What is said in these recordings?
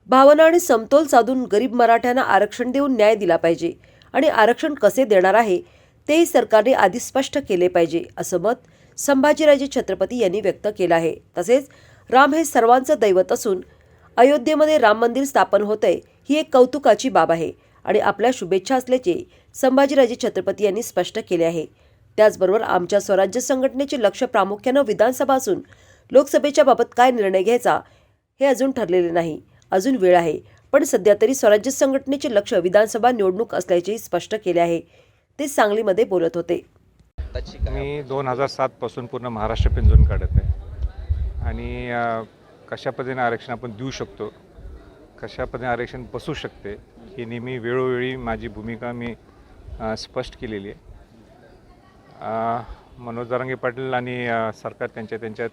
भावना आणि समतोल साधून गरीब मराठ्यांना आरक्षण देऊन न्याय दिला पाहिजे आणि आरक्षण कसे देणार आहे तेही सरकारने आधी स्पष्ट केले पाहिजे, असं मत संभाजीराजे छत्रपती यांनी व्यक्त केलं आहे. तसेच राम हे सर्वांचं दैवत असून अयोध्येमध्ये राम मंदिर स्थापन होतंय ही एक कौतुकाची बाब आहे आणि आपल्या शुभेच्छा असल्याचे संभाजीराजे छत्रपती यांनी स्पष्ट केले आहे. त्याचबरोबर आमच्या स्वराज्य संघटनेचे लक्ष प्रामुख्यानं विधानसभा असून लोकसभेच्या बाबत काय निर्णय घ्यायचा हे अजून ठरलेले नाही. अजून वेळ आहे, पण सध्या तरी स्वराज्य संघटनेचे लक्ष विधानसभा निवडणूक असल्याचेही स्पष्ट केले आहे. ते सांगलीमध्ये बोलत होते. मी 2007 पासून पूर्ण महाराष्ट्र पिंजून काढत आहे आणि कशा पद्धतीने आरक्षण आपण देऊ शकतो, कशा पद्धतीने आरक्षण बसू शकते ही नेहमी वेळोवेळी माझी भूमिका मी स्पष्ट केलेली आहे. मनोज जरांगे पाटील आणि सरकार त्यांच्यात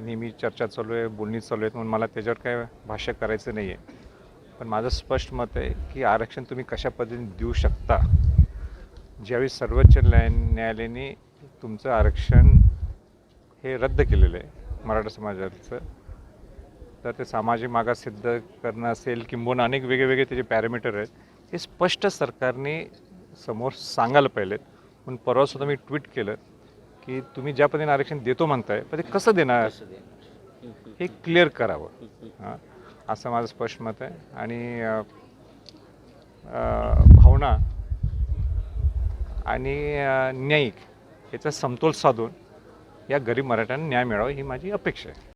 नेहमी चर्चा चालू आहे, बोलणी चालू आहेत, म्हणून मला त्याच्यावर काय भाष्य करायचं नाही आहे. पण माझं स्पष्ट मत आहे की आरक्षण तुम्ही कशा पद्धतीने देऊ शकता. ज्यावेळी सर्वोच्च न्यायालयाने तुमचं आरक्षण हे रद्द केलेलं आहे मराठा समाजाचं, तर ते सामाजिक मागास सिद्ध करणं असेल किंबहुना अनेक वेगवेगळे त्याचे पॅरामीटर आहेत, हे स्पष्ट सरकारने समोर सांगायला पाहिजेत. म्हणून परवासुद्धा मी ट्विट केलं की तुम्ही ज्या पद्धतीने आरक्षण देतो म्हणताय पण ते कसं देणार हे क्लिअर करावं, असं माझं स्पष्ट मत आहे. आणि भावना आणि न्यायिक याचा समतोल साधून या गरीब मराठ्यांना न्याय मिळावा ही माझी अपेक्षा आहे.